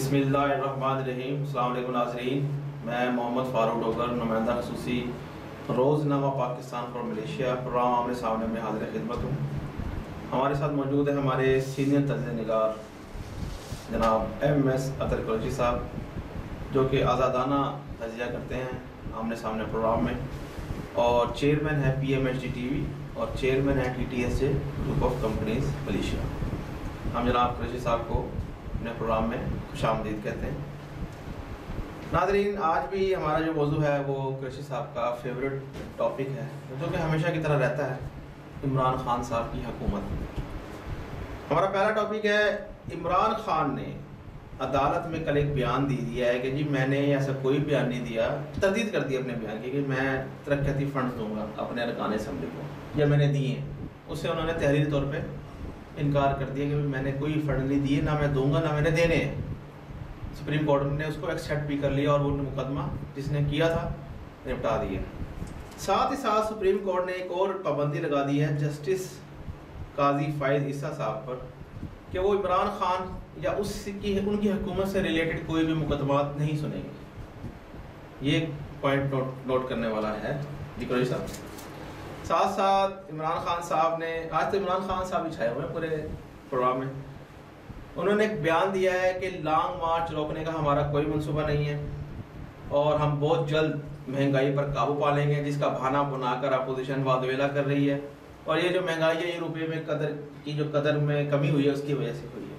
बिस्मिल्लाहिर्रहमानिर्रहीम। अस्सलाम वालेकुम नाज़रीन, मैं मोहम्मद फ़ारूक डोगर, नुमाइंदा ख़ुसूसी रोज़नामा पाकिस्तान फॉर मलेशिया प्रोग्राम आमने सामने में हाज़िर खिदमत हूँ। हमारे साथ मौजूद है हमारे सीनियर तज्ज़िया-ए-निगार जनाब MS अतर कुरैशी साहब, जो कि आज़ादाना तज्ज़िया करते हैं आमने सामने प्रोग्राम में, और चेयरमैन है PMHD TV और चेयरमैन है TTSJ group of companies Malaysia. हम जनाब कुरैशी साहब को अपने प्रोग्राम में खुशामदीद कहते हैं। नाज़रीन, आज भी हमारा जो मौजू है वो कुरैशी साहब का फेवरेट टॉपिक है, जो कि हमेशा की तरह रहता है, इमरान खान साहब की हुकूमत। हमारा पहला टॉपिक है, इमरान खान ने अदालत में कल एक बयान दे दिया है कि जी मैंने ऐसा कोई बयान नहीं दिया, तरदीद कर दी अपने बयान की कि मैं तरक्याती फंड दूंगा अपने अरकान असम्बली को, या मैंने दिए। उससे उन्होंने तहरीरी तौर पे इनकार कर दिया कि मैंने कोई फंड नहीं दिए, ना मैं दूंगा ना मैंने देने हैं। सुप्रीम कोर्ट ने उसको एक्सेप्ट भी कर लिया और वो मुकदमा जिसने किया था निपटा दिया। साथ ही साथ सुप्रीम कोर्ट ने एक और पाबंदी लगा दी है जस्टिस काजी फायद ईसा साहब पर कि वो इमरान खान या उनकी हुकूमत से रिलेटेड कोई भी मुकदमा नहीं सुनेंगे। ये पॉइंट नोट करने वाला है कुरैशी साहब। साथ साथ इमरान खान साहब ने, आज तो इमरान खान साहब ही छाए हुए हैं पूरे प्रोग्राम में, उन्होंने एक बयान दिया है कि लॉन्ग मार्च रोकने का हमारा कोई मंसूबा नहीं है और हम बहुत जल्द महंगाई पर काबू पा लेंगे, जिसका बहाना बनाकर अपोजिशन वादवेला कर रही है। और ये जो महंगाई है ये रुपये में कदर में कमी हुई है उसकी वजह से हुई है।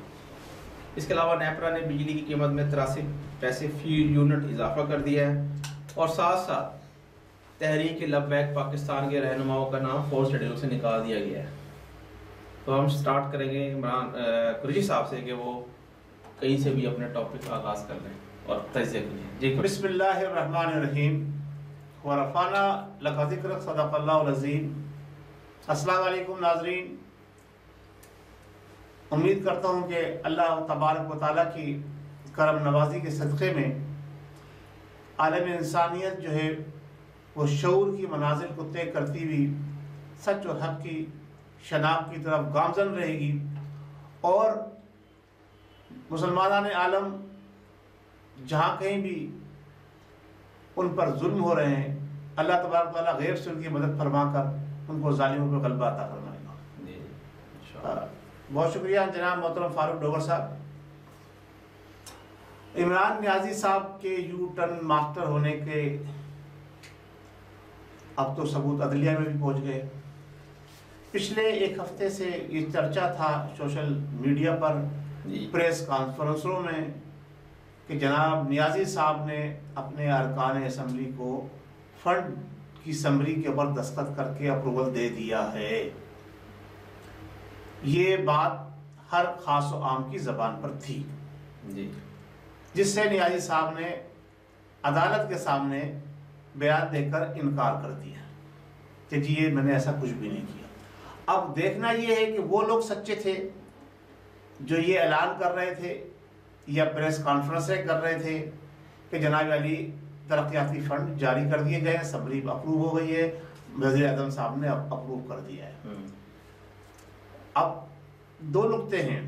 इसके अलावा नेपरा ने बिजली की कीमत में 83 पैसे फी यूनिट इजाफा कर दिया है, और साथ साथ तहरीक लब्बैक पाकिस्तान के रहनुमाओं का नाम 4 शेड्यूल से निकाल दिया गया है। तो हम स्टार्ट करेंगे इमरान कुरैशी साहब से कि वो कहीं से भी अपने टॉपिक का आगाज़ कर लें और तज्ज़िया करें। जी। बिस्मिल्लाहिर्रहमानिर्रहीम व रफ़अना लका ज़िक्रक सदक़ल्लाहुल अज़ीम। अस्सलाम वालेकुम नाज़रीन, उम्मीद करता हूँ कि अल्लाह तबारक व तआला की करम नवाजी के सदक़े में आलम इंसानियत जो है वो शऊर की मनाजिल को तय करती हुई सच और हक़ की शनाख्त की तरफ गामज़न रहेगी, और मुसलमान आलम जहाँ कहीं भी उन पर जुल्म हो रहे हैं, अल्लाह तबारक तआला गैब से उनकी मदद फरमा कर उनको ज़ालिमों पर गलबा अता फरमाएगा। बहुत शुक्रिया जनाब मोहतरम फ़ारूक डोगर साहब। इमरान नियाज़ी साहब के यू टर्न मास्टर होने के अब तो सबूत अदलिया में भी पहुंच गए। पिछले एक हफ्ते से ये चर्चा था सोशल मीडिया पर, प्रेस कॉन्फ्रेंसों में, कि जनाब नियाज़ी साहब ने अपने अरकान असम्बली को फंड की समरी के ऊपर दस्तखत करके अप्रूवल दे दिया है। ये बात हर खास व आम की ज़बान पर थी जी, जिससे नियाज़ी साहब ने अदालत के सामने बयान देकर इनकार कर दिया कि जी ये मैंने ऐसा कुछ भी नहीं किया। अब देखना ये है कि वो लोग सच्चे थे जो ये ऐलान कर रहे थे या प्रेस कॉन्फ्रेंसें कर रहे थे कि जनाब अली तरक्याती फंड जारी कर दिए गए हैं, समरी अप्रूव हो गई है, वज़ीर आज़म साहब ने अप्रूव कर दिया है। अब दो नुक्ते हैं,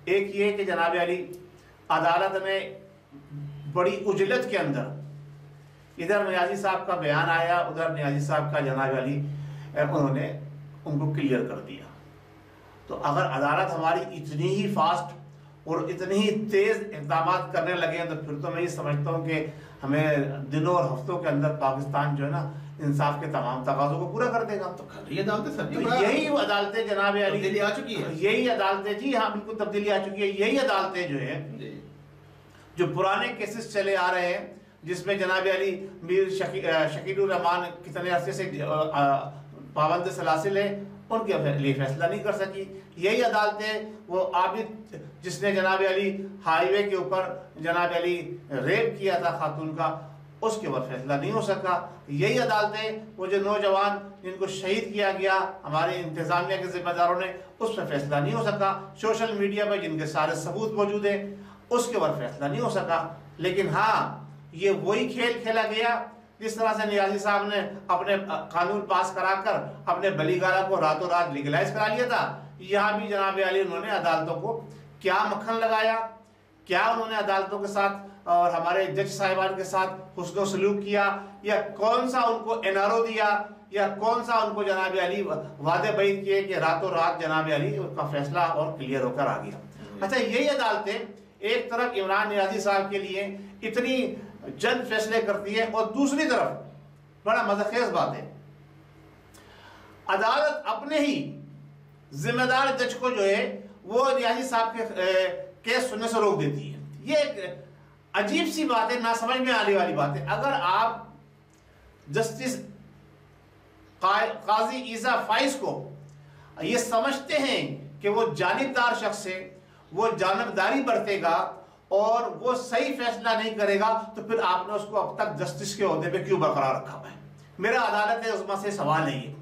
एक ये कि जनाब अली अदालत ने बड़ी उजलत के अंदर, इधर नियाज़ी साहब का बयान आया, उधर नियाज़ी साहब का जनाब अली उन्होंने उनको क्लियर कर दिया। तो अगर अदालत हमारी इतनी ही फास्ट और इतनी ही तेज़ इक़दाम करने लगे हैं तो फिर तो मैं ये समझता हूँ कि हमें दिनों और हफ्तों के अंदर पाकिस्तान जो है ना इंसाफ के तमाम तकाज़ों को पूरा कर देगा। तो ये अदालतें सब तो यही अदालतें जनाब अली आ चुकी है, यही अदालतें, जी हाँ बिल्कुल तब्दीली आ चुकी है। यही अदालतें जो है जो पुराने केसेस चले आ रहे हैं, जिसमें जनाब अली मीर शकीलुर रहमान कितने अरसे से पाबंद सलासिल है, उनके लिए फैसला नहीं कर सकी। यही अदालतें वो आबिद जिसने जनाब अली हाईवे के ऊपर जनाब अली रेप किया था खातून का, उसके ऊपर फैसला नहीं हो सका। यही अदालतें वो जो नौजवान जिनको शहीद किया गया हमारे इंतजामिया के जिम्मेदारों ने, उस पर फैसला नहीं हो सका। सोशल मीडिया पर जिनके सारे सबूत मौजूद हैं उसके ऊपर फैसला नहीं हो सका। लेकिन हाँ, ये वही खेल खेला गया जिस तरह से नियाज़ी साहब ने अपने कानून पास कराकर अपने बलीगारा को रातों रात लीगलाइज करा लिया था। यहाँ भी जनाब अली उन्होंने अदालतों को क्या मक्खन लगाया, क्या उन्होंने अदालतों के साथ और हमारे जज साहिबान के साथ हुस्न सलूक किया, या कौन सा उनको एनआरओ दिया, या कौन सा उनको जनाब अली वादे बैत किए कि रातों रात जनाब अली उसका फैसला और क्लियर होकर आ गया। अच्छा, यही अदालतें एक तरफ इमरान नियाज़ी साहब के लिए इतनी जल्द फैसले करती है और दूसरी तरफ बड़ा मज़ेदार बात है, अदालत अपने ही जिम्मेदार जज को जो है वो नियाज़ी साहब के केस सुनने से रोक देती है। ये एक अजीब सी बात है, ना समझ में आने वाली बात है। अगर आप जस्टिस काजी ईसा फाइज को ये समझते हैं कि वो जानिबदार शख्स है, वो जानबदारी बरतेगा और वो सही फैसला नहीं करेगा, तो फिर आपने उसको अब तक जस्टिस के ओहदे पे क्यों बरकरार रखा हुआ है? मेरा अदालत उज़्मा से सवाल नहीं है,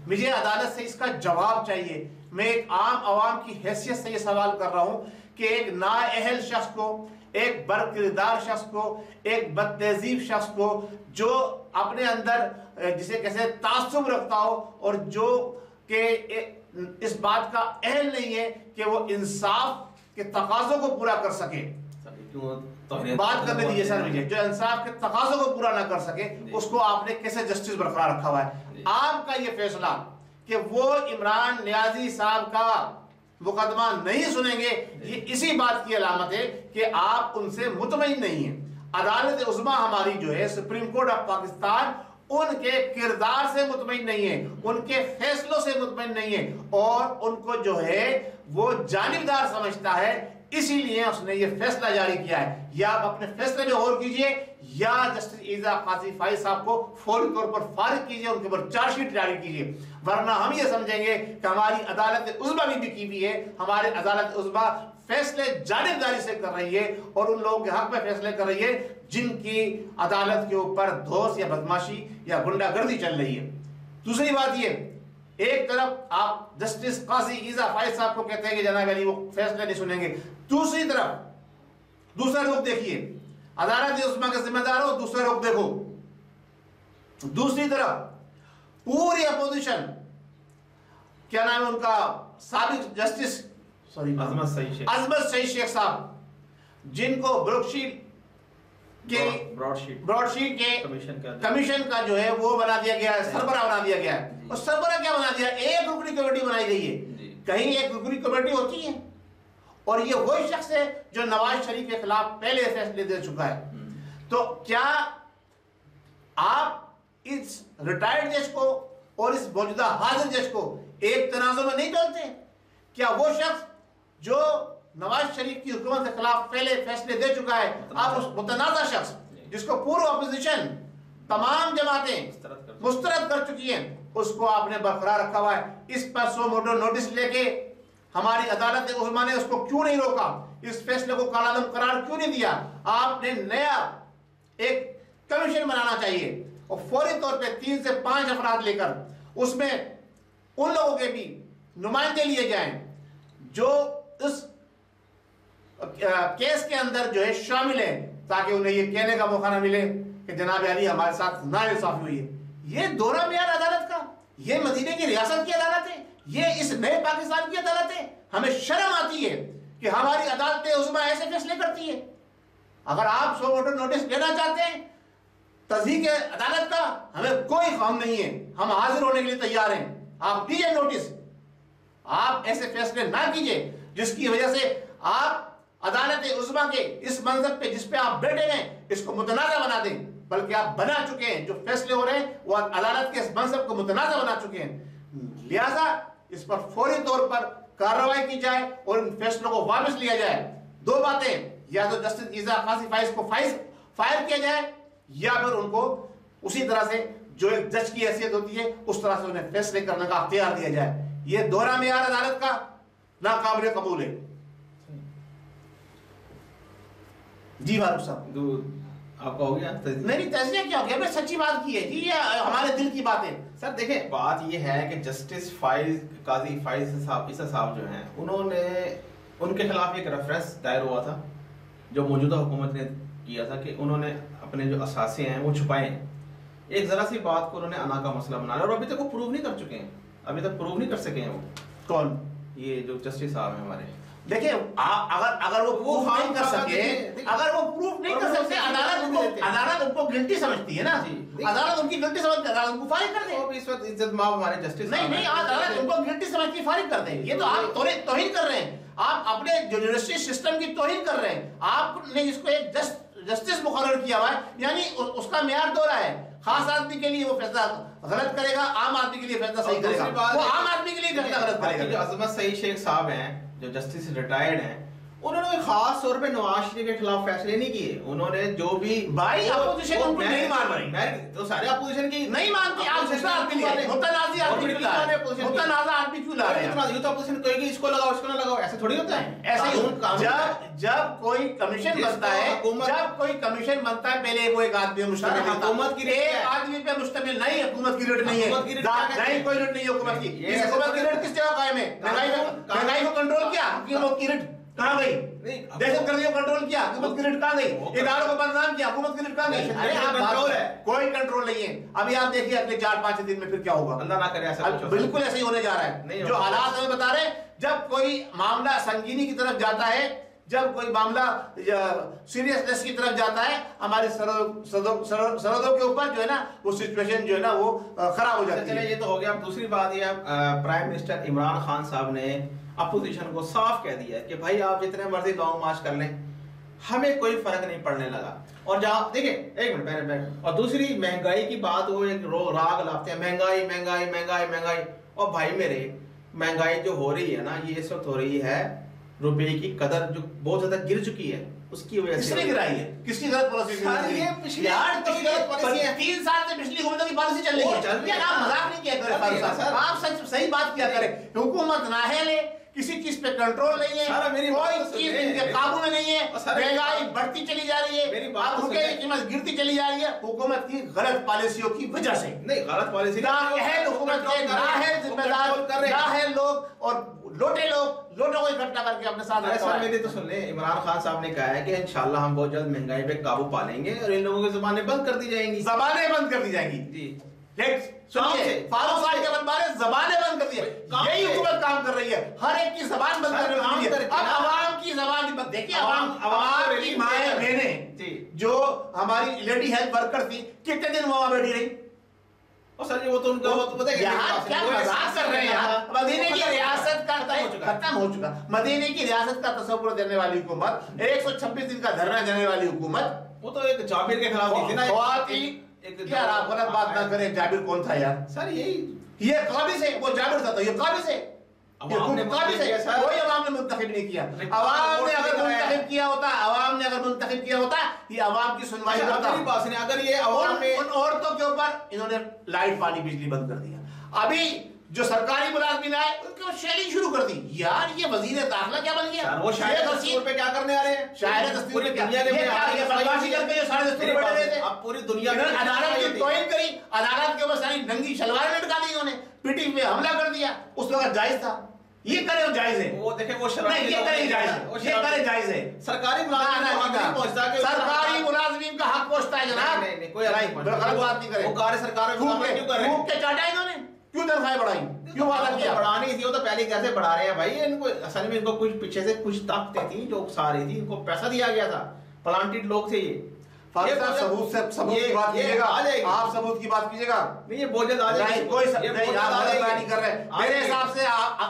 मुझे अदालत से इसका जवाब चाहिए। मैं एक आम आवाम की हैसियत से ये सवाल कर रहा हूं कि एक नाअहल शख्स को, एक बरकिरदार शख्स को, एक बदतहजीब शख्स को, जो अपने अंदर जिसे कैसे तासुब रखता हो और जो के इस बात का अहल नहीं है कि वो इंसाफ के तकाज़ों को पूरा कर सके, बात करने दीजिए सर मुझे, जो इंसाफ के तकाज़ों को पूरा ना कर सके, उसको आपने कैसे जस्टिस बरकरार रखा हुआ है? आपका ये फैसला कि वो इमरान नियाज़ी साहब का मुकदमा नहीं सुनेंगे, ये इसी बात की अलामत है कि आप उनसे मुतमईन नहीं है। अदालत उज़्मा हमारी जो है, सुप्रीम कोर्ट ऑफ पाकिस्तान, उनके किरदार से मुतमईन नहीं है, उनके फैसलों से मुतमईन नहीं है, और उनको जो है वो जानिबदार समझता है, इसीलिए उसने ये फैसला जारी किया है। या आप अपने फैसले में गौर कीजिए, या जस्टिस ईसा काजी फाइज साहब को फौरी तौर पर फारिग कीजिए, उनके ऊपर चार्जशीट जारी कीजिए, वरना हम ये समझेंगे कि हमारी अदालत उज़्मा भी बिकी हुई है, हमारी अदालत उज़्मा फैसले जानिबदारी से कर रही है और उन लोगों के हक में फैसले कर रही है जिनकी अदालत के ऊपर धौंस या बदमाशी या गुंडागर्दी चल रही है। दूसरी बात ये, एक तरफ आप जस्टिस काजी ईसा फाइज साहब को कहते हैं कि जनाब अली वो फैसले नहीं सुनेंगे, दूसरी तरफ दूसरा रुख देखिए, अदालत उज़्मा के जिम्मेदार हो, दूसरा रुख देखो, दूसरी तरफ पूरी अपोजिशन, क्या नाम है उनका, साबिक जस्टिस अज़मत सईद शेख साहब, जिनको ब्रॉडशीट के कमीशन का जो है वो बना दिया गया है, सरबरा बना दिया गया है। और सरबरा क्या बना दिया? एक रुकनी कमेटी बनाई गई है। कहीं एक रुकनी कमेटी होती है, और ये वही शख्स है जो नवाज शरीफ के खिलाफ पहले फैसले दे चुका है। तो क्या आप इस रिटायर्ड जज को और इस मौजूदा हाजिर जज को एक तनाज़ुर में नहीं डालते? क्या वो शख्स जो नवाज शरीफ की हुकूमत के खिलाफ पहले फैसले दे चुका है, आप उस मुतनाज़ा शख्स जिसको पूर्व अपोजिशन तमाम जमातें मुस्तरद कर चुकी हैं, उसको आपने बरकरार रखा हुआ है? इस पर सो मोटो नोटिस लेके हमारी अदालत उज़्मा ने उसको क्यों नहीं रोका? इस फैसले को कालादम करार क्यों नहीं दिया? आपने नया एक कमीशन बनाना चाहिए और फौरी तौर पे 3 से 5 अफराद लेकर उसमें उन लोगों के भी नुमाइंदे लिए जाएं जो इस केस के अंदर जो है शामिल है, ताकि उन्हें ये कहने का मौका ना मिले कि जनाब अली हमारे साथ नाइंसाफी हुई है। ये दोहरा मेयार अदालत का, ये मदीने की रियासत की अदालत है, ये इस नए पाकिस्तान की अदालत है। हमें शर्म आती है कि हमारी अदालतें उज़्मा ऐसे फैसले करती है। अगर आप सो मोटो नोटिस लेना चाहते हैं तज़हीक अदालत का, हमें कोई गम नहीं है, हम हाजिर होने के लिए तैयार हैं। आप दीजिए नोटिस, आप ऐसे फैसले ना कीजिए जिसकी वजह से आप अदालत उज़्मा के इस मंज़र पे जिस पे आप बैठे हैं इसको मुतनाज़ा बना दें, बल्कि आप बना चुके हैं। जो फैसले हो रहे हैं वो अदालत के इस मंज़र को मुतनाज़ा बना चुके हैं। लिहाजा इस पर फौरी तौर पर कार्रवाई की जाए और इन फैसलों को वापस लिया जाए। दो बातें, या तो जस्टिस ईसा काजी फाइज को फायर किया जाए, या फिर उनको उसी तरह से जो एक जज की हैसियत होती है उस तरह से उन्हें फैसले करने का अख्तियार दिया जाए। ये दोहरा मेयार अदालत का नाकाबिल कबूल है। जी फारूक साहब, आपका हो गया? नहीं, तज़किया क्या हो गया? मैं सच्ची बात की है जी, ये हमारे दिल की बात है। सर देखें, बात ये है कि जस्टिस काजी फाइज साहब ईसा साहब जो हैं, उन्होंने उनके खिलाफ एक रेफरेंस दायर हुआ था जो मौजूदा हुकूमत ने किया था कि उन्होंने अपने जो असासे हैं वो छुपाए हैं। एक ज़रा सी बात को उन्होंने अना का मसला बना लिया और अभी तक वो प्रूव नहीं कर चुके हैं, अभी तक प्रूव नहीं कर सके हैं वो। कौन? ये जो जस्टिस साहब हैं हमारे, देखिए अगर वो प्रूफ नहीं कर सके, अगर वो प्रूफ नहीं कर सकते, अदालत उनको गिल्टी समझती है ना, अदालत उनकी गिल्टी समझती है, अदालत उनको फारिग कर दे। इस वक्त इज्जत माफ हमारे जस्टिस नहीं, अदालत उनको गिल्टी समझती फारिग कर दे। ये तो आप तौहीन कर रहे हैं, आप अपने यूनिवर्सिटी सिस्टम की तौहीन कर रहे हैं। आपने इसको एक जस्टिस मुकर्रर किया हुआ है, यानी उसका मेयार दोहरा है। खास आदमी के लिए वो फैसला गलत करेगा, आम आदमी के लिए फैसला सही करेगा। वो आम आदमी के लिए फैसला गलत करेगा। जो अजमत सईद शेख साहब हैं, जो जस्टिस रिटायर्ड हैं, उन्होंने कोई खास तौर पे नवाज शरीफ के खिलाफ फैसले नहीं किए। उन्होंने जो भी भाई अपोजिशन उनको नहीं मान रही, मैं तो सारे अपोजिशन की नहीं मानती। आप दूसरा आदमी लिए मुतनाज़ी आदमी क्यों ला रहे हैं, मुतनाज़ा आदमी क्यों ला रहे हैं? ये तो अपोजिशन कहेगी इसको लगाओ इसको ना लगाओ, ऐसे थोड़ी होता है। ऐसे ही जब कोई कमीशन बनता है, जब कोई कमीशन बनता है, पहले वो एक आदमी मुश्तमिल हुकूमत की एक आदमी पे मुश्तमिल नहीं, हुकूमत की रेट नहीं है, नहीं कोई रेट नहीं है हुकूमत की। इस हुकूमत की रेट किस जगह कायम है? महंगाई को कंट्रोल किया, हुकूमत की रेट कहाँ गई? दहशतगर्दी को कंट्रोल किया, हुकूमत की रेट कहाँ गई? इदारों को बदनाम किया, हुकूमत की रेट कहाँ गई? अरे आप कंट्रोल है, कोई कंट्रोल नहीं है। अभी आप देखिए अगले 4-5 दिन में फिर क्या होगा, अल्लाह ना करे ऐसा कुछ। बिल्कुल ऐसे ही होने जा रहा है। जो हालात हमें बता रहे, जब कोई मामला संगीनी की तरफ जाता है, जब कोई मामला सीरियसनेस की तरफ जाता है, हमारे सरहदों के ऊपर जो है ना वो सिचुएशन जो है ना वो खराब हो जाती है। ये तो हो गया। दूसरी बात ये प्राइम मिनिस्टर इमरान खान साहब ने अपोजिशन को साफ कह दिया कि भाई आप जितने मर्जी लॉन्ग मार्च कर लें, हमें कोई फर्क नहीं पड़ने लगा। और जहाँ देखिए एक मिनट पहले, और दूसरी महंगाई की बात, वो एक राग लाते हैं महंगाई महंगाई महंगाई महंगाई। और भाई मेरे, महंगाई जो हो रही है ना, ये इस वक्त हो रही है रुपए की कदर जो बहुत ज्यादा गिर चुकी है, उसकी वजह से गिराई है। किसकी गलत पॉलिसी? ये पिछले यार 3 साल से पिछली हुकूमत की पॉलिसी चल रही है। आप मजाक नहीं किया करें, आप सही बात किया करें। हुकूमत नाअहल है, किसी चीज पे कंट्रोल नहीं है, कोई चीज इनके काबू में नहीं है, महंगाई बढ़ती चली जा रही है, रुपए की कीमत गिरती चली जा रही है, हुकूमत की गलत पॉलिसियों की वजह से। नहीं, गलत पॉलिसी नाअहल हुकूमत के नाअहल जिम्मेदार, नाअहल लोग और लोटे लोग लोटों को इकट्ठा करके अपने साथ रखा है। मेरी तो सुन ले, इमरान खान साहब ने कहा है कि इंशाल्लाह हम बहुत जल्द महंगाई पे काबू पा लेंगे और इन लोगों की ज़बानें बंद कर दी जाएंगी। ज़बानें बंद कर दी जाएंगी जी। सुनिए, फारूक साहब के बनबारे ज़बानें बंद कर दी, यही हुकूमत काम कर रही है, हर एक की ज़बान बंद करने वाली है। अब आवाम की ज़बान बंद, देखिए आवाम की माएं बहनें जो हमारी लेडी हेल्थ वर्कर थी, कितने दिन वहां बैठी रही? और सर वो तो उनका यहाँ क्या मजाक कर रहे हैं यार। मदीने की रियासत का खत्म हो चुका, मदीने की रियासत का तस्वुर देने वाली हुकूमत, 126 दिन का धरना देने वाली हुकूमत, वो तो एक जाबिर के खिलाफ थी ना। यार आप गलत बात ना करें, जाबिर कौन था यार? सर यही ये काबिज है, वो जाबिर था तो ये काबिज है, कोई अवाम ने मुंतखब नहीं किया। अवाम ने अगर मुंतखब किया होता, अवाम ने अगर मुंतखब किया होता, ये अवाम की सुनवाई करता। अगर ये अवाम में उन औरतों के ऊपर इन्होंने लाइट पानी बिजली बंद कर दिया। अभी जो सरकारी मुलाजिम आए उनके शेयरिंग शुरू कर दी। यार ये वजीर दाखिला क्या बन गया? वो शायर दस्तूर पे क्या करने आ रहे हैं? शायर दस्तूर पे दुनिया के बदमाशी करके शायर दस्तूर बैठे हुए थे। अब पूरी दुनिया में अदालत की तौहीन करी, अदालत के ऊपर सारी नंगी शलवार लटका दी उन्होंने, पीटी पे हमला कर दिया। उस वक्त जायज था, ये करे वो जायज है। वो देखे वो नहीं, ये करे जायज है, ये करे जायज है। सरकारी मुलाजिम का हक पहुंचता है जनाब। नहीं कोई गलत बात नहीं करे। वो कार्य सरकार फूक के चाटा इन्होंने, क्यों तनख्वाहें बढ़ाई, क्यों वादा किया? बढ़ानी थी, वो तो पहले कैसे बढ़ा रहे हैं भाई। इनको असल में इनको कुछ पीछे से कुछ ताकतें थी जो उकसा रही थी, इनको पैसा दिया गया था, प्लांटेड लोग थे ये। सबूत की बात कीजिएगा, आप सबूत की बात कीजिएगा। नहीं ये बोझ आ जाएगी, कोई नहीं कर रहे। मेरे हिसाब से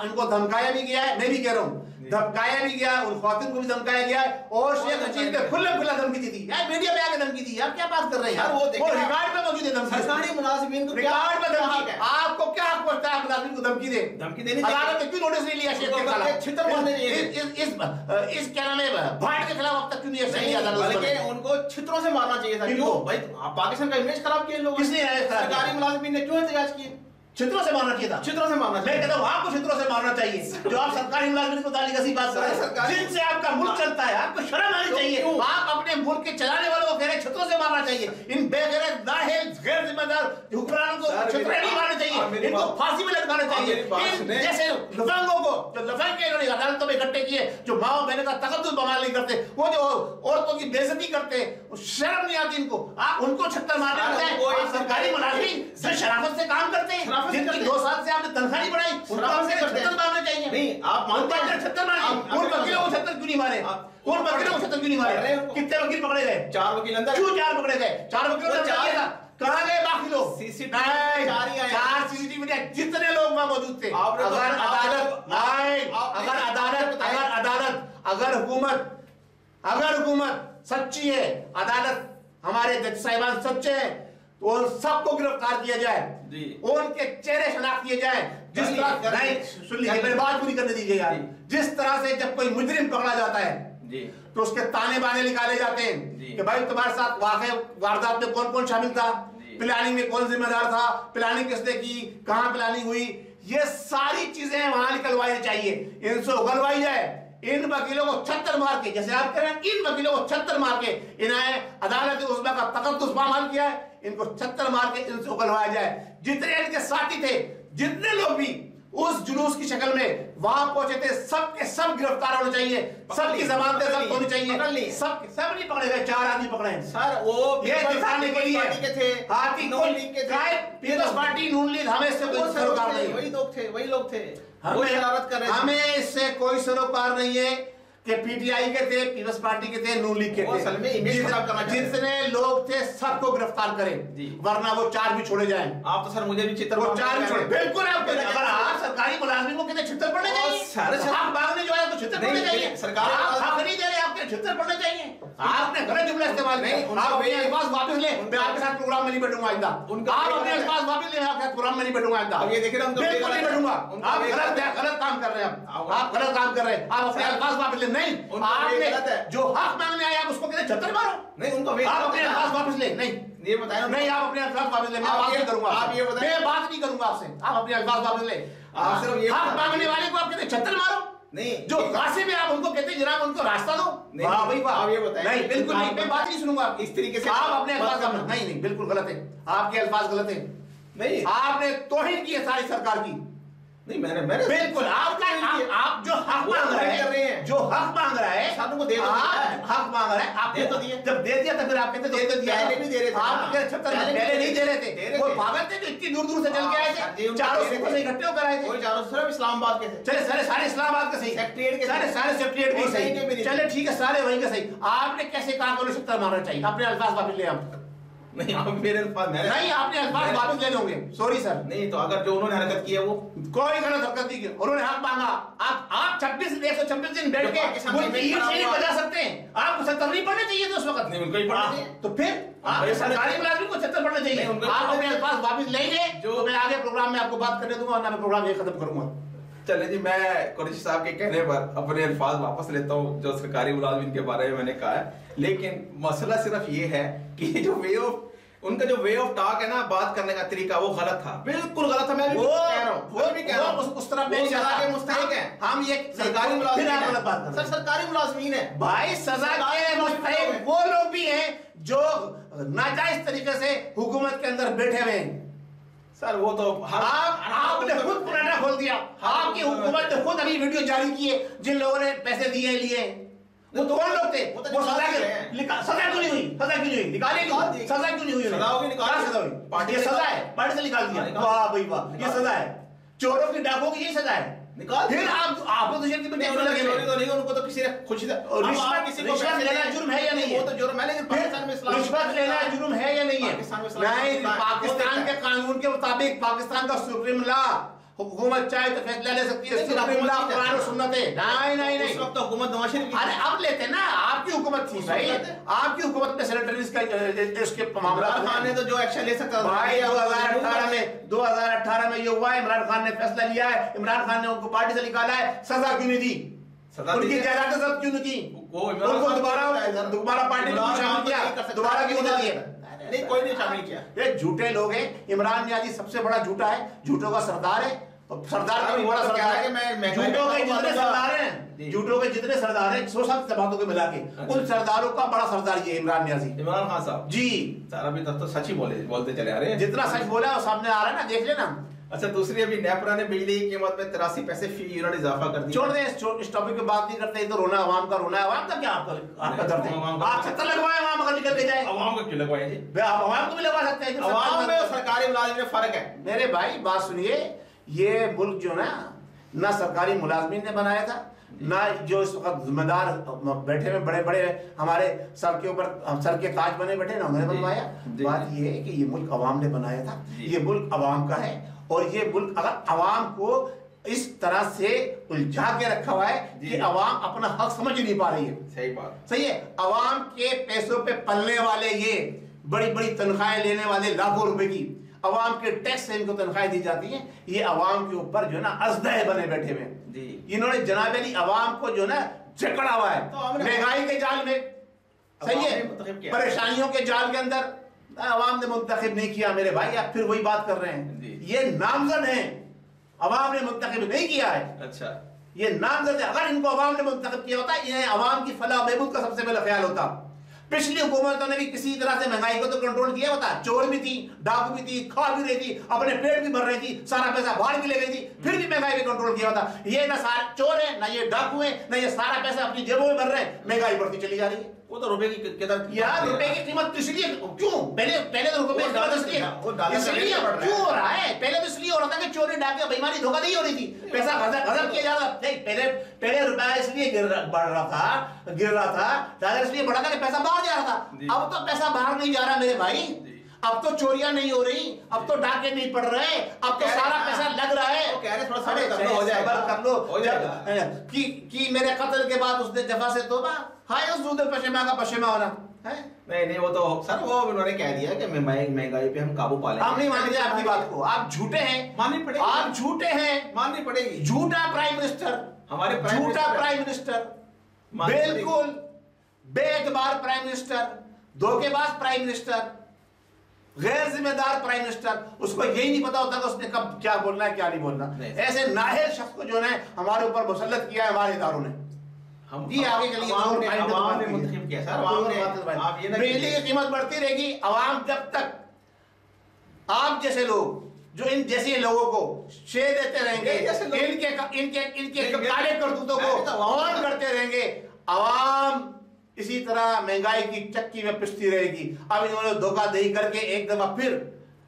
इनको धमकाया भी गया है, मैं भी कह रहा हूँ धमकाया भी गया, उन खातिन को भी धमकाया गया है, और शेख रशीद ने खुला धमकी दी थी यार, मीडिया में आके धमकी दी। आप क्या बात कर रहे हैं यार? वो रिकॉर्ड पे मौजूद है धमकी, सरकारी मुलाजिमीन को रिकॉर्ड पे धमकी। आपको क्या हक पड़ता है मुलाजिम को धमकी दे? धमकी देनी अदालत ने क्यों नोटिस नहीं लिया शेख के खिलाफ? छितर मारने इस क्या नाम है भाट के खिलाफ अब तक क्यों नहीं एक्शन लिया अदालत? बल्कि उनको छितरों से मारना चाहिए था। क्यों भाई? पाकिस्तान का इमेज खराब किया लोगों ने। किसने? सरकारी मुलाजिमीन ने क्यों एहतजाज किए? छित्रों से मारना चाहिए था, छित्रों से मारना चाहिए। मैं कहता हूं आपको छित्रों से मारना चाहिए। जो आप सरकारी मुलाजिम को ताली कसी बात कर रहे हैं, जिनसे आपका मुल्क चलता है, आपको शर्म आनी चाहिए। आप अपने मुल्क के चलाने वालों को कह रहे हैं छित्रों से मारना चाहिए। इन बेगैरत नाअहल गैर जिम्मेदार हुक्मरानों को छित्रे नहीं मारने चाहिए, इनको फांसी में लटकाना चाहिए। जैसे लफंगों को, जो लफंग के इन्होंने अदालतों में इकट्ठे किए, जो माओ बहनों का तकद्दुस बवाल नहीं करते, वो जो औरतों की बेइज्जती करते, शर्म नहीं आती इनको। आप उनको छत्तर मारने बजाय सरकारी मुलाजिम जो शराफत से काम करते हैं, जिनकी 2 साल आपने तनख्वाह नहीं बढ़ाई, उनको हमसे छत्तर मारना चाहिए। नहीं नहीं, आप मानते हैं 76 मारे, उन वकीलों को 76 क्यों नहीं मारे? उन वकीलों को 76 क्यों नहीं मारे? कितने वकील पकड़े गए? 4 वकील अंदर। क्यों 4 पकड़े गए? 4 वकीलों ने क्या था? कहाँ गए बाकी लोग? सीसीटीवी 4 सीसीटीवी जितने लोग वहां मौजूद थे। अगर हुकूमत सच्ची है, अदालत हमारे जज साहिबान सच्चे हैं, तो सबको गिरफ्तार किया जाए, उनके चेहरे शनाख्त किए जाए। जिस तरह नहीं सुन लीजिए, मेरी बात पूरी करने दीजिए यार। जिस तरह से जब कोई मुजरिम पकड़ा जाता है तो उसके ताने बाने निकाले जाते हैं कि भाई तुम्हारे साथ वारदात में कौन कौन शामिल था, प्लानिंग में कौन जिम्मेदार था, प्लानिंग किसने की, कहां प्लानिंग हुई, ये सारी चीजें वहां निकलवाई चाहिए, इनसे उगलवाई जाए। इन वकीलों को 76 मार के, जैसे आप कह रहे हैं, इन वकीलों को 76 मार के इन्हें अदालत उस्मा का तकद्दुस पामाल किया है, इनको 76 मार के इनसे उगलवाया जाए। जितने इनके साथी थे, जितने लोग भी उस जुलूस की शक्ल में वहां पहुंचे थे, सब के सब गिरफ्तार होने चाहिए, सबकी जमानतें जब्त होनी चाहिए। सब नहीं पकड़े गए, 4 आदमी पकड़े हैं सर। वो ये दिखाने के लिए पीपल्स पार्टी, नून लीग, हमें इससे कोई सरोकार नहीं, वही लोग थे, हमें इससे कोई सरोकार नहीं है कि पीटीआई के थे, पीपल्स पार्टी के थे, नून लीग के थे। जितने लोग थे सबको गिरफ्तार करें, वरना वो 4 भी छोड़े जाएं। आप तो सर मुझे भी चित्र, वो 4 भी छोड़े, बिल्कुल। आप सरकारी मुलाजिम को कहते छितर पड़ने चाहिए, हक मांगने जो है तो छितर पड़ने चाहिए। सरकार हक नहीं दे रहे, आपके छितर पड़ने चाहिए। आपने गलत जुमला इस्तेमाल किया, आप अपने अल्फाज वापस ले, मैं आपके साथ प्रोग्राम में नहीं बैठूंगा आइंदा। आप अपने अल्फाज वापस ले, आपके साथ प्रोग्राम में नहीं बैठूंगा आइंदा। अब ये देखिए ना, बिल्कुल नहीं बैठूंगा। आप गलत काम कर रहे हैं, आप गलत काम कर रहे हैं। आप अपने अल्फाज वापस ले। नहीं, आपने जो हक मांगने आया आप उसको कहते 76 मारो। नहीं, उनको आप अपने अल्फाज वापस ले। नहीं, ये बताया नहीं, आप अपने अल्फाज वापस ले। मैं बात नहीं करूंगा, आप ये बताएं, मैं बात नहीं करूंगा आपसे। आप अपने अल्फाज वापस ले। आप सिर्फ ये हक मांगने वाले को आप कहते 76 मारो। नहीं, जो गासिब है आप उनको कहते जनाब उनको रास्ता दो। वाह भाई वाह। आप ये बताएं, नहीं, बिल्कुल नहीं, मैं बात नहीं सुनूंगा इस तरीके से। आप अपने अल्फाज नहीं, नहीं, बिल्कुल गलत है, आपके अल्फाज गलत है। नहीं, आपने तौहीन की है सारी सरकार की। नहीं, मैंने बिल्कुल आप जो हक मांग रहे हैं, जो हक मांग रहा है, साधु को दे दो, हक मांग रहा है, आप दे तो दिए। जब दे दिया तो फिर आप कहते दे तो दिया। पहले भी दे रहे थे, आप कहते 76 पहले नहीं दे रहे थे, वो पागल थे जो इतनी दूर दूर से चल के आए थे, चारों सूबों से इकट्ठे होकर आए थे। कोई चारों सिर्फ इस्लामाबाद के थे, चले सारे इस्लामाबाद के सही, सेक्रेटरीट के सारे सेक्रेटरीट के सही, चले ठीक है, सारे वहीं के सही। आपने कैसे कहा कि 76 मारना चाहिए? अपने अल्फाज वापस ले। आप नहीं, आप मेरे अल्फाज नहीं, आपने अल्फाज वापस लेने होंगे। Sorry sir. नहीं, तो अगर जो उन्होंने हरकत की है वो कोई गलत हरकत नहीं की, उन्होंने हक मांगा। आप 126 दिन बैठ के उनकी ईंट से नहीं बजा सकते हैं। आपको 70 नहीं पढ़ने चाहिए तो उस वक्त नहीं, उनको ही पढ़ना चाहिए। तो फिर सरकारी मुलाजिम को 76 पढ़ना चाहिए। आप अपने अल्फाज वापस लेंगे जो मैं आगे प्रोग्राम में आपको बात करने दूंगा, वरना मैं प्रोग्राम ये खत्म करूंगा। चले जी, मैं कुरैशी साहब के कहने पर अपने अल्फाज वापस लेता हूँ जो सरकारी मुलाजिम के बारे में मैंने कहा है। लेकिन मसला सिर्फ ये है कि जो उनका जो वे ऑफ टॉक है ना, बात करने का तरीका, वो गलत था, बिल्कुल गलत था। मैं भी कह रहा हूँ, वो भी कह रहा हूँ, उस तरह पे सजा के मुस्तहिक हैं। हम ये सरकारी मुलाजिम हैं, गलत बात कर रहे हैं। सर, सरकारी मुलाजिमीन है भाई, सजा के मुस्तहिक वो लोग भी हैं जो नाजायज तरीके से हुकूमत के अंदर बैठे हुए हैं। सर, वो तो आपने खुद पुराना खोल दिया। आपकी हुकूमत ने खुद अभी वीडियो जारी की है, जिन लोगों ने पैसे लिए वो तो कौन लोग थे? वो सजा क्यों नहीं हुई? सजा क्यों नहीं हुई? निकाली क्यों? सजा क्यों नहीं हुई? सजा होगी, निकाल सजा हुई। पार्टी ये सजा है, पार्टी से निकाल दिया। वाह भाई वाह, ये सजा है। चोरों की डाकों की ये सजा है, निकाल। फिर आप अपोजिशन की लगे नहीं, उनको तो किसी ने खुशी रिश्वत लेना जुर्म है या नहीं है? वो तो जुर्म है, लेकिन पाकिस्तान में रिश्वत लेना जुर्म है या नहीं है? नहीं, पाकिस्तान के कानून के मुताबिक पाकिस्तान का सुप्रीम लॉ, हुकूमत चाहे तो फैसला ले सकती है, सुप्रीम लॉ कुरान और सुन्नत है। नहीं, उस वक्त तो हुकूमत नवाज शरीफ की। अरे अब लेते ना, आपकी हुकूमत थी भाई, आपकी हुकूमत में सेनेटरीज का इसके मामला खान ने तो जो एक्शन ले सकता था भाई। 2018 में ये हुआ है, इमरान खान ने फैसला लिया है, इमरान खान ने उनको पार्टी से निकाला है, सजा क्यों नहीं दी? उनकी जायदाद जब्त क्यों नहीं की? उनको दोबारा पार्टी में शामिल किया, दोबारा क्यों नहीं किया? नहीं, कोई नहीं शामिल किया। ये झूठे लोग हैं। इमरान नियाज़ी सबसे बड़ा झूठा है, झूठों का सरदार है। सरदार का भी बड़ा सरदार है। झूठों के जितने सरदार हैं, झूठों के जितने सरदार हैं, 100 बातों को मिला के, उन सरदारों का बड़ा सरदार ये इमरान नियाज़ी, इमरान खान साहब जी। सर, अभी तक तो सच ही बोलते चले आ रहे हैं। जितना सच बोला है वो सामने आ रहा है ना, देख लेना। अच्छा, दूसरी अभी नेपरा ने बिजली की कीमत में 83 पैसे फी यूनिट इजाफा कर दिया। छोड़ दे, इस टॉपिक पे बात नहीं करते। तो रोना आवाम का रोना है। आवाम का क्या आपका दर्द है? आप 70 लगवाए, आवाम अगर निकल के जाए। आवाम का क्यों लगवाए जी? आप आवाम को भी लगवा सकते हैं। आवाम में और सरकारी मुलाजिम में फर्क है। मेरे भाई बात सुनिए, ये मुल्क जो ना ना सरकारी मुलाजमीन ने बनाया था, ना जो इस वक्त जिम्मेदार बैठे हुए बड़े बड़े हमारे सर के ऊपर सर के ताज बने बैठे ना उन्होंने बनवाया। बात ये है कि ये मुल्क अवाम ने बनाया था, ये मुल्क अवाम का है, और ये मुल्क अगर अवाम को इस तरह से उलझा के रखा हुआ है कि अवाम अपना हक समझ नहीं पा रही है। सही बात, सही है। अवाम के पैसों पे पलने वाले ये बड़ी बड़ी तनख्वाहें लेने वाले लाखों रुपए की अवाम के टैक्स से इनको तनख्वाहें दी जाती हैं, ये अवाम के ऊपर जो है ना अजदह बने बैठे हुए हैं। इन्होंने जनाब अली अवाम को जो ना जकड़ा हुआ है महंगाई के जाल में, सही है, परेशानियों के जाल के अंदर। अवाम ने मुंतखब नहीं किया मेरे भाई, आप फिर वही बात कर रहे हैं। ये नामजद है, अवाम ने मुंतखब नहीं किया है। अच्छा, ये नामजद है। अगर इनको अवाम ने मुंतखब किया होता, इन्हें अवाम की फलाह बहबूद का सबसे पहले ख्याल होता। पिछली हुकूमतों ने भी किसी तरह से महंगाई को तो कंट्रोल किया होता। चोर भी थी, डाकू भी थी, खा भी रही थी, अपने पेट भी भर रही थी, सारा पैसा बाहर भी ले गई थी, फिर भी महंगाई पे कंट्रोल किया होता। ये ना सारे चोर है, ना ये डाकू है, ना ये सारा पैसा अपनी जेबों में भर रहे हैं, महंगाई बढ़ती चली जा रही है। वो तो रुपए की किधर यार, रुपए की कीमत इसलिए क्यों पहले तो रुपए की कीमत इसलिए क्यों हो रहा है? पहले तो इसलिए हो रहा था कि चोरी डाके बेईमानी धोखा नहीं हो रही थी, पैसा गजब किया जा रहा था। पहले रुपया इसलिए गिर रहा था इसलिए बढ़ा था कि पैसा बाहर जा रहा था। अब तो पैसा बाहर नहीं जा रहा मेरे भाई, अब तो चोरियां नहीं हो रही, अब तो डाके नहीं पड़ रहे, अब तो सारा पैसा लग रहा है। कि मेरे कत्ल के बाद उसने जगह से तोबा, हाय उस दूध पशेमा का पशेमा होना है। नहीं वो तो सर वो उन्होंने कह दिया कि महंगाई पे हम काबू पा लेंगे। हम नहीं मानेंगे आपकी बात को, आप झूठे हैं, माननी पड़ेगी, आप झूठे हैं, माननी पड़ेगी। झूठा प्राइम मिनिस्टर, हमारे झूठा प्राइम मिनिस्टर, बिल्कुल बेएतबार प्राइम मिनिस्टर, धोखेबाज प्राइम मिनिस्टर, गैर जिम्मेदार प्राइम मिनिस्टर। उसको यही नहीं पता होता कि उसने कब क्या बोलना है क्या नहीं बोलना। ऐसे नाहिल शख्स को जो है हमारे ऊपर मुसल्लत किया है हमारे इदारों ने। जी आगे चलिए। बिजली की कीमत बढ़ती रहेगी, अवाम जब तक आप जैसे लोग जो इन जैसे लोगों को शेयर देते रहेंगे, इनके काले करतूतों को ऑन करते रहेंगे, अवाम इसी तरह महंगाई की चक्की में पिसती रहेगी। अब इन्होंने धोखाधड़ी करके एक दफा फिर,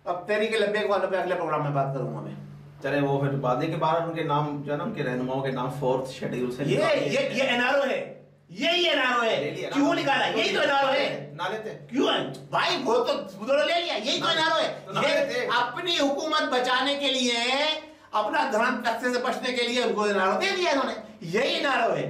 अब तहरीक लब्बैक वालों पे अगले प्रोग्राम में बात करूंगा मैं। चले वो फिर वादे के बाद उनके नाम जन्म के रहनुमाओं के नाम 4th शेड्यूल से ये एनआरओ है, यही एनआरओ है। क्यों निकाला? यही तो एनआरओ है। ना लेते क्यों है भाई? वो तो उन्होंने ले लिया, यही तो एनआरओ है। ये अपनी हुकूमत बचाने के लिए, अपना धर्म तख्ते से बचने के लिए उनको एनआरओ दे दिया इन्होंने, यही एनआरओ है।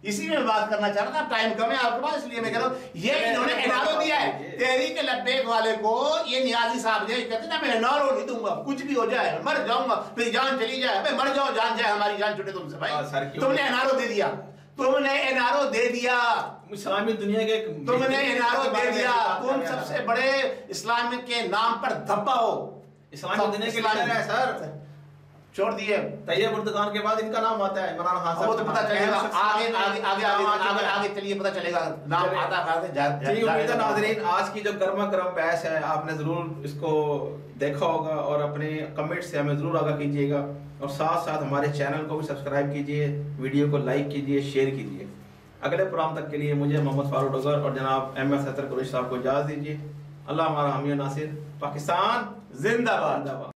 इसी में बात करना चाह रहा था, टाइम कम है आपके पास इसलिए मैं कह रहा हूं, ये इन्होंने एनआरओ दिया है तहरीक लब्बैक वाले को। ये नियाजी साहब ने कहते ना मैं एनआरओ नहीं दूंगा, कुछ भी हो जाए, मर जाऊंगा, फिर जान चली जाए, मैं मर जाओ जान जाए, हमारी जान छूटे तुमसे भाई। तुमने एनआरओ दे दिया, तुमने एनआरओ दे दिया, इस्लामी दुनिया के तुमने एनआरओ दे दिया। तुम सबसे बड़े इस्लाम के नाम पर धब्बा हो, इस्लामी दुनिया के लीडर है सर। छोड़ दिए तैयब उर्दगान के बाद इनका नाम आता है, इमरान खान साहब। वो तो पता चलेगा आगे चलिए पता चलेगा नाम आता है। नाज़रीन, आज की जो गर्मा गर्म बहस है आपने जरूर इसको देखा होगा और अपने कमेंट से हमें जरूर आगाह कीजिएगा, और साथ साथ हमारे चैनल को भी सब्सक्राइब कीजिए, वीडियो को लाइक कीजिए, शेयर कीजिए। अगले प्रोग्राम तक के लिए मुझे मोहम्मद फारूक डोगर और जनाब MS हैदर कुरैशी साहब को इजाज़त दीजिए। अल्लाह हमारा हामी नासिर, पाकिस्तान जिंदाबाद।